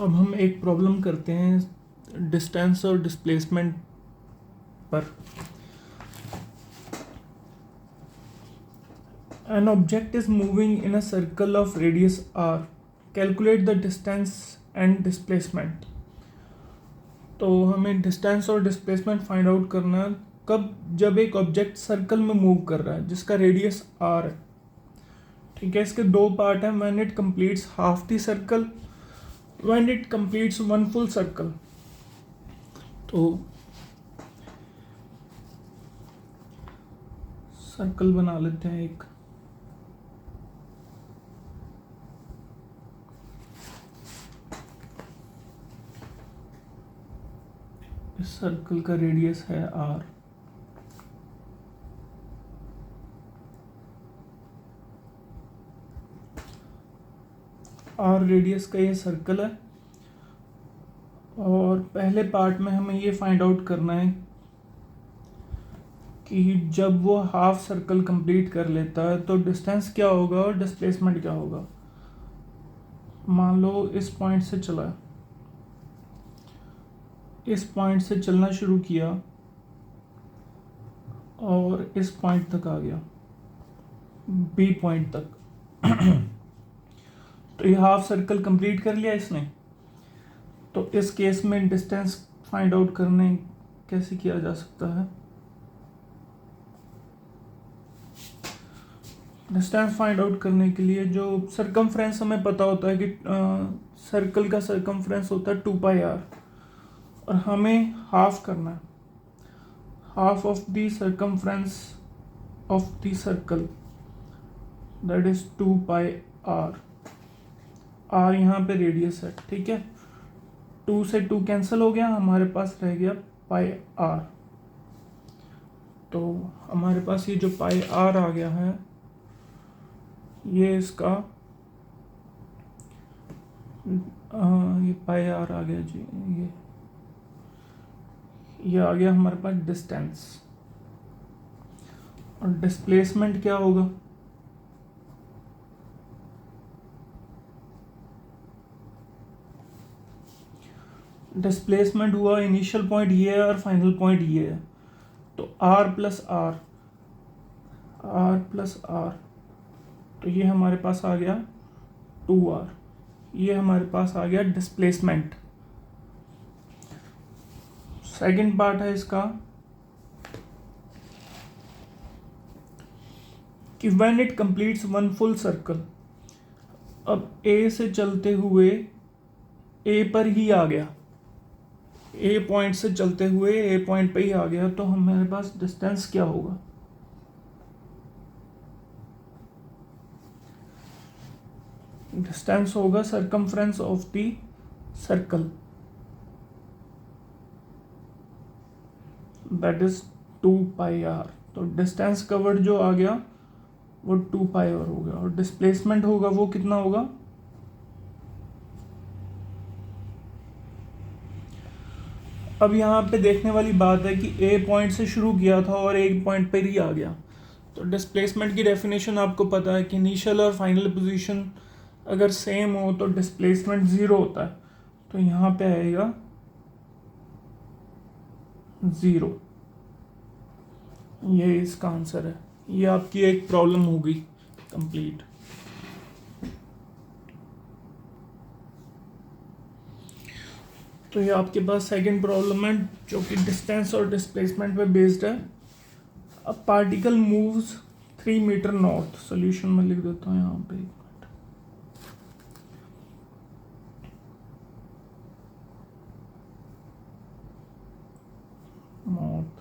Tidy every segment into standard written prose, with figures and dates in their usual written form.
अब हम एक प्रॉब्लम करते हैं डिस्टेंस और डिस्प्लेसमेंट पर। An object is moving in a circle of radius r. Calculate the distance and displacement. तो हमें डिस्टेंस और डिस्प्लेसमेंट फाइंड आउट करना है कब, जब एक ऑब्जेक्ट सर्कल में मूव कर रहा है जिसका रेडियस r है। ठीक है, इसके दो पार्ट हैं, when it completes half the circle, when it completes one full circle. तो सर्कल बना लेते हैं एक। इस सर्कल का रेडियस है r। r रेडियस का ये सर्कल है और पहले पार्ट में हमें ये फाइंड आउट करना है कि जब वो हाफ सर्कल कंप्लीट कर लेता है तो डिस्टेंस क्या होगा और डिस्प्लेसमेंट क्या होगा। मान लो इस पॉइंट से चला, इस पॉइंट से चलना शुरू किया और इस पॉइंट तक आ गया, बी पॉइंट तक। तो ये हाफ सर्कल कंप्लीट कर लिया इसने। तो इस केस में डिस्टेंस फाइंड आउट करने कैसे किया जा सकता है। डिस्टेंस फाइंड आउट करने के लिए जो सरकमफ्रेंस हमें पता होता है कि सर्कल का सरकमफ्रेंस होता है 2πr और हमें हाफ करना है, half of the circumference of the circle, that is 2πr। r यहाँ पे रेडियस है। ठीक है, 2 से 2 कैंसिल हो गया, हमारे पास रह गया πr। तो हमारे पास ये जो πr आ गया है, ये इसका ये πr आ गया जी, ये आ गया हमारे पास डिस्टेंस। और डिस्प्लेसमेंट क्या होगा, डिस्प्लेसमेंट हुआ इनिशियल पॉइंट ये है और फाइनल पॉइंट ये है। तो r plus r, r plus r, तो ये हमारे पास आ गया 2r। ये हमारे पास आ गया डिस्प्लेसमेंट। सेकंड पार्ट है इसका कि when it completes one full circle. अब A से चलते हुए A पर ही आ गया, A पॉइंट से चलते हुए A पॉइंट पे ही आ गया, तो हमारे पास डिस्टेंस क्या होगा। डिस्टेंस होगा circumference of the circle, that is 2πr। तो डिस्टेंस कवर्ड जो आ गया वो 2πr हो गया। और डिस्प्लेसमेंट होगा वो कितना होगा, अब यहाँ पे देखने वाली बात है कि A पॉइंट से शुरू किया था और एक पॉइंट पर ही आ गया। तो डिस्प्लेसमेंट की डेफिनेशन आपको पता है कि इनिशियल और फाइनल पोजीशन अगर सेम हो तो डिस्प्लेसमेंट 0 होता है। तो यहाँ पे आएगा 0। ये इसका आंसर है। ये आपकी एक प्रॉब्लम होगी कंप्लीट। तो ये आपके पास सेकंड प्रॉब्लम है जो कि डिस्टेंस और डिस्प्लेसमेंट पे बेस्ड है। अब particle moves 3 metre north. Solution में लिख देता हूँ यहाँ पे, north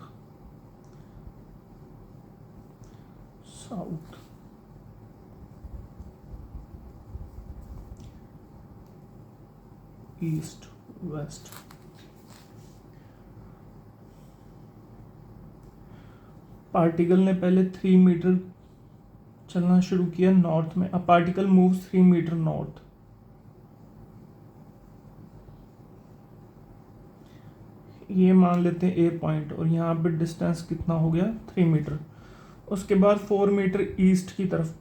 south east west. Particle ने पहले 3 मीटर चलना शुरू किया नॉर्थ में। अब पार्टिकल मूव्स 3 मीटर नॉर्थ। ये मान लेते हैं A पॉइंट और यहाँ पे डिस्टेंस कितना हो गया 3 मीटर। उसके बाद 4 मीटर ईस्ट की तरफ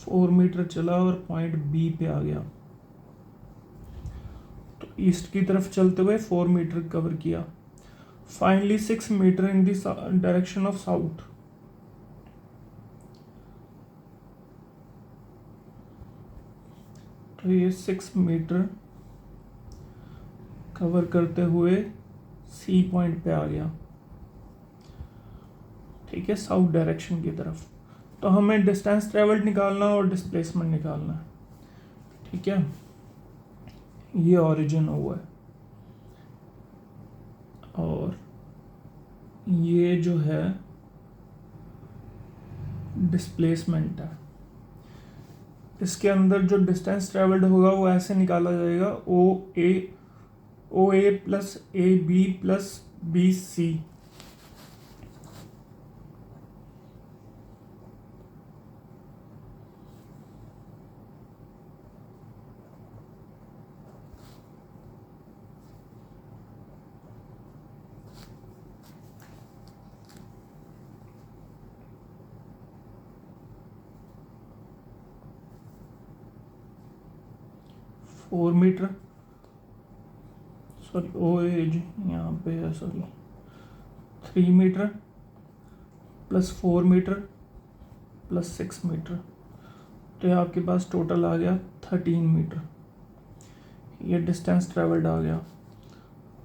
4 मीटर चला और पॉइंट बी पे आ गया। तो ईस्ट की तरफ चलते हुए 4 मीटर कवर किया। Finally 6 metre in the direction of south. तो ये 6 मीटर कवर करते हुए सी पॉइंट पे आ गया, ठीक है, साउथ डायरेक्शन की तरफ। तो हमें डिस्टेंस ट्रेवल्ड निकालना और डिस्प्लेसमेंट निकालना है, ठीक है। ये ओरिजिन हुआ है और ये जो है डिस्प्लेसमेंट है। इसके अंदर जो डिस्टेंस ट्रेवल्ड होगा वो ऐसे निकाला जाएगा, O A plus A B plus B C. Four metre, sorry O as यहाँ पे है, sorry 3 metre plus 4 metre plus 6 metre, तो ये आपके पास टोटल आ गया 13 मीटर। ये डिस्टेंस ट्रेवल्ड आ गया।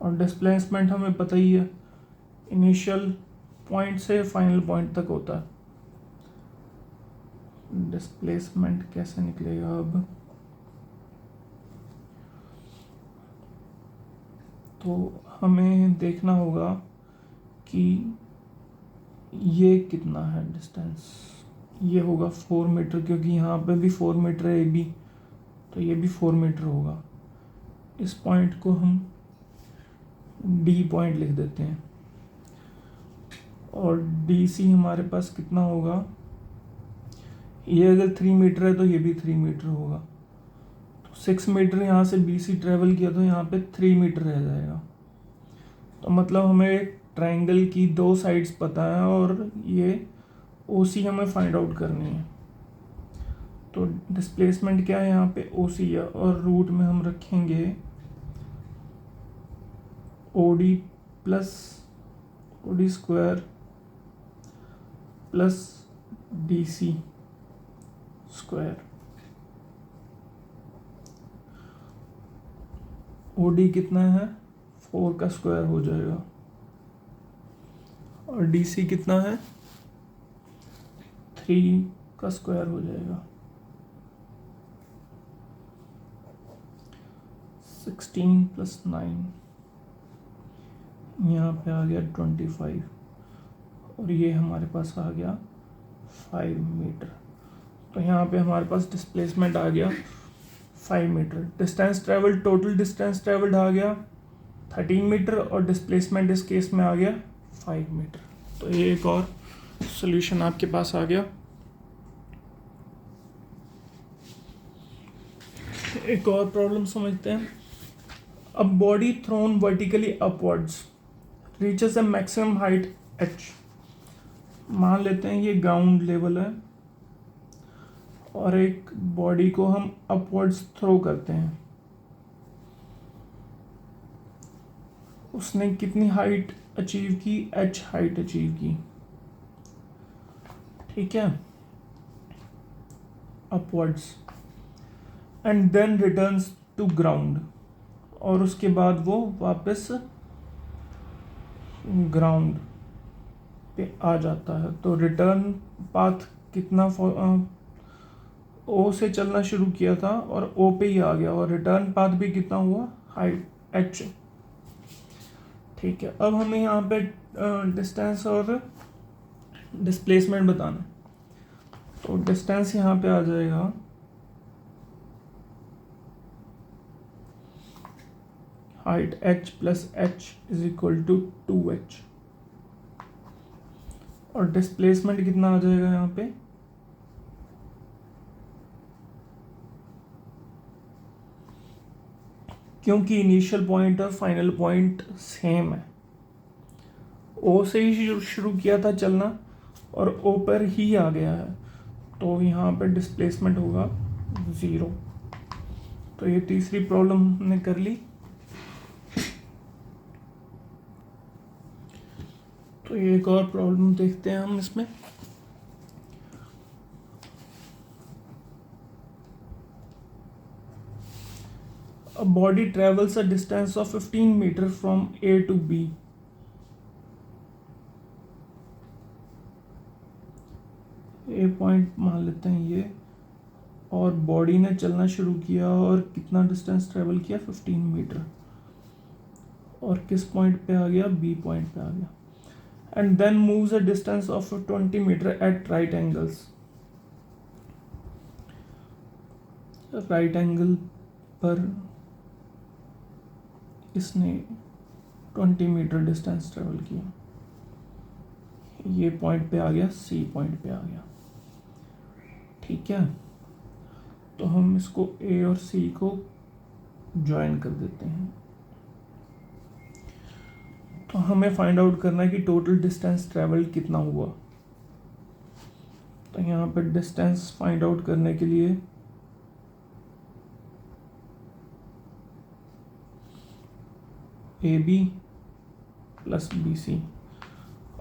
और डिस्प्लेसमेंट हमें पता ही है, इनिशियल पॉइंट से फाइनल पॉइंट तक होता है। डिस्प्लेसमेंट कैसे निकलेगा अब, तो हमें देखना होगा कि ये कितना है डिस्टेंस। ये होगा 4 मीटर, क्योंकि यहाँ पे भी 4 मीटर है ए बी, तो ये भी 4 मीटर होगा। इस पॉइंट को हम डी पॉइंट लिख देते हैं और डी सी हमारे पास कितना होगा, ये अगर 3 मीटर है तो ये भी 3 मीटर होगा। 6 मीटर यहाँ से बी सी ट्रेवल किया तो यहाँ पे 3 मीटर रह जाएगा। तो मतलब हमें एक ट्रायंगल की 2 साइड्स पता है और ये ओ सी हमें फाइंड आउट करनी है। तो डिस्प्लेसमेंट क्या है यहाँ पे, ओ सी है, और रूट में हम रखेंगे O D plus O D square plus D C square. O D कितना है, 4 का स्क्वायर हो जाएगा, और डी सी कितना है, 3 का स्क्वायर हो जाएगा। 16 प्लस 9, यहाँ पे आ गया 25, और ये हमारे पास आ गया 5 मीटर। तो यहाँ पे हमारे पास डिस्प्लेसमेंट आ गया 5 metre. Distance travelled, total distance travelled आ गया 13 मीटर और डिस्प्लेसमेंट इस केस में आ गया 5 मीटर। तो ये एक और सॉल्यूशन आपके पास आ गया। एक और प्रॉब्लम समझते हैं। A body thrown vertically upwards reaches a maximum height h। मान लेते हैं ये ग्राउंड लेवल है और एक बॉडी को हम अपवर्ड्स थ्रो करते हैं। उसने कितनी हाइट अचीव की, h हाइट अचीव की, ठीक है, upwards, and then returns to ground, और उसके बाद वो वापस ग्राउंड पे आ जाता है। तो रिटर्न पाथ कितना, ओ से चलना शुरू किया था और ओ पे ही आ गया, और रिटर्न पाथ भी कितना हुआ, हाइट h, ठीक है। अब हमें यहाँ पे डिस्टेंस और डिस्प्लेसमेंट बताना है। तो डिस्टेंस यहाँ पे आ जाएगा height h plus h is equal to 2h, और डिस्प्लेसमेंट कितना आ जाएगा यहाँ पे, क्योंकि इनिशियल पॉइंट और फाइनल पॉइंट सेम है, ओ से ही शुरू किया था चलना और ओ पर ही आ गया है, तो यहाँ पे डिस्प्लेसमेंट होगा 0। तो ये तीसरी प्रॉब्लम हमने कर ली। तो ये एक और प्रॉब्लम देखते हैं हम इसमें। A body travels a distance of 15 meter from A to B. A point मान लेते हैं ये, और बॉडी ने चलना शुरू किया और कितना डिस्टेंस ट्रेवल किया 15 मीटर, और किस पॉइंट पे आ गया, बी पॉइंट पे आ गया, and then moves a distance of 20 metre at right angles. Right angle पर इसने 20 मीटर डिस्टेंस ट्रेवल किया, ये पॉइंट पे आ गया, सी पॉइंट पे आ गया। ठीक है, तो हम इसको ए और सी को ज्वाइन कर देते हैं। तो हमें फाइंड आउट करना है कि टोटल डिस्टेंस ट्रेवल कितना हुआ। तो यहाँ पर डिस्टेंस फाइंड आउट करने के लिए A B plus B C,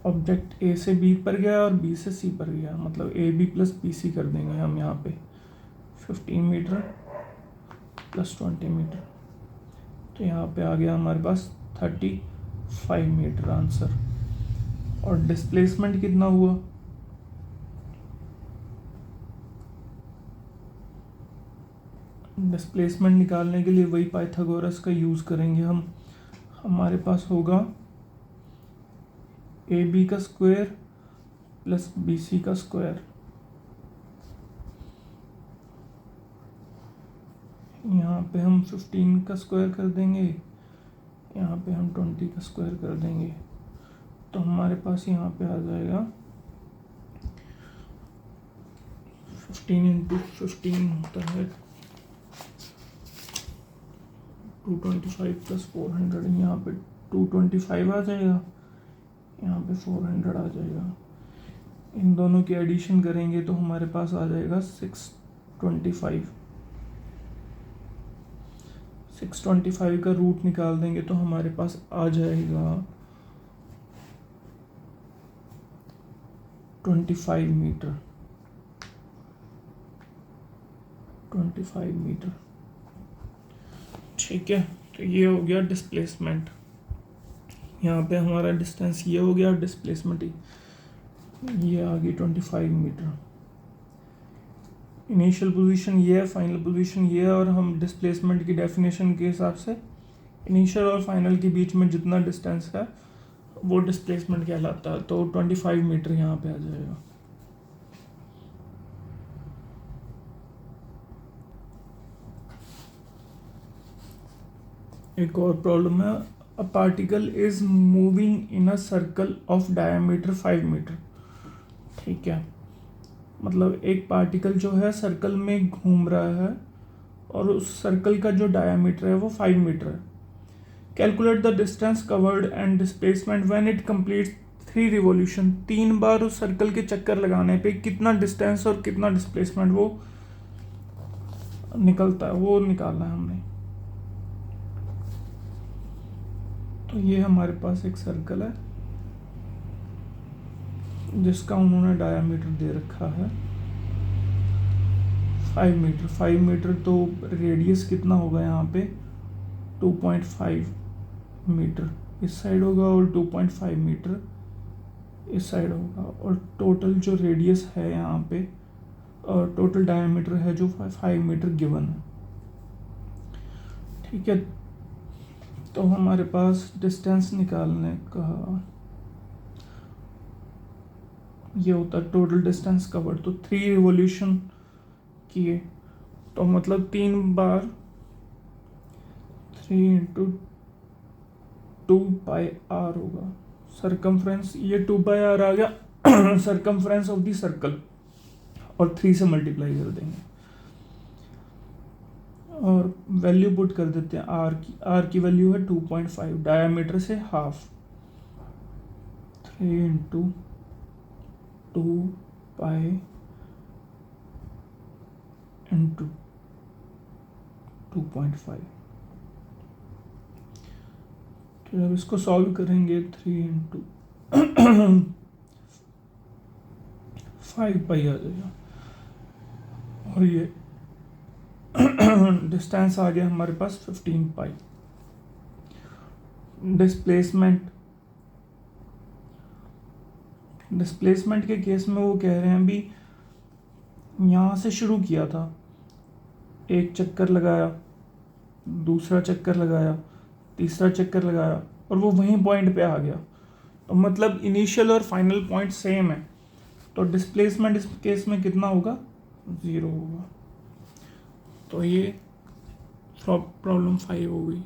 object A से बी पर गया और बी से सी पर गया, मतलब A B plus B C कर देंगे हम यहाँ पे। 15 मीटर प्लस 20 मीटर, तो यहाँ पे आ गया हमारे पास 35 मीटर आंसर। और डिस्प्लेसमेंट कितना हुआ, डिस्प्लेसमेंट निकालने के लिए वही पाइथागोरस का यूज़ करेंगे हम। हमारे पास होगा ए बी का स्क्वायर प्लस बी सी का स्क्वायर, यहाँ पे हम 15 का स्क्वायर कर देंगे, यहाँ पे हम 20 का स्क्वायर कर देंगे, तो हमारे पास यहाँ पे आ जाएगा 15 इंटू 15 होता है 225 प्लस 400, यहाँ पे 225 आ जाएगा, यहाँ पे 400 आ जाएगा। इन दोनों की एडिशन करेंगे तो हमारे पास आ जाएगा 625। 625 का रूट निकाल देंगे तो हमारे पास आ जाएगा 25 मीटर। 25 मीटर, ठीक है। तो ये हो गया डिस्प्लेसमेंट, यहाँ पे हमारा डिस्टेंस ये हो गया और डिस्प्लेसमेंट ये आ गई 25 मीटर। इनिशियल पोजीशन ये है, फाइनल पोजीशन ये है, और हम डिस्प्लेसमेंट की डेफिनेशन के हिसाब से इनिशियल और फाइनल के बीच में जितना डिस्टेंस है वो डिस्प्लेसमेंट कहलाता है। तो 25 मीटर यहाँ पे आ जाएगा। एक और प्रॉब्लम है, a particle is moving in a circle of diameter 5 metre. ठीक है, मतलब एक पार्टिकल जो है सर्कल में घूम रहा है और उस सर्कल का जो डायमीटर है वो 5 मीटर है। Calculate the distance covered and displacement when it completes 3 revolution. 3 बार उस सर्कल के चक्कर लगाने पे कितना डिस्टेंस और कितना डिस्प्लेसमेंट वो निकलता है, वो निकालना है हमने। तो ये हमारे पास एक सर्कल है जिसका उन्होंने डायमीटर दे रखा है 5 मीटर। 5 मीटर तो रेडियस कितना होगा यहाँ पे 2.5 मीटर इस साइड होगा और 2.5 मीटर इस साइड होगा, और टोटल जो रेडियस है यहाँ पे और टोटल डायमीटर है जो 5 मीटर गिवन है। ठीक है, तो हमारे पास डिस्टेंस निकालने का ये होता है टोटल डिस्टेंस कवर्ड। तो 3 रिवॉल्यूशन किए तो मतलब 3 बार 3 इंटू 2πr होगा सरकमफ्रेंस। ये 2πr आ गया सरकमफ्रेंस ऑफ द सर्कल, और 3 से मल्टीप्लाई कर देंगे और वैल्यू पुट कर देते हैं आर की वैल्यू है 2.5, डायमीटर से हाफ। 3 into 2πr into 2.5। तो जब इसको सॉल्व करेंगे 3 इंटू 5 पाई आ जाएगा, और ये डिस्टेंस आ गया हमारे पास 15 पाई। डिस्प्लेसमेंट के केस में वो कह रहे हैं अभी यहाँ से शुरू किया था, एक चक्कर लगाया, दूसरा चक्कर लगाया, तीसरा चक्कर लगाया, और वो वहीं पॉइंट पे आ गया। तो मतलब इनिशियल और फाइनल पॉइंट सेम है, तो डिस्प्लेसमेंट इस केस में कितना होगा, 0 होगा। तो ये प्रॉब्लम 5 हो गई।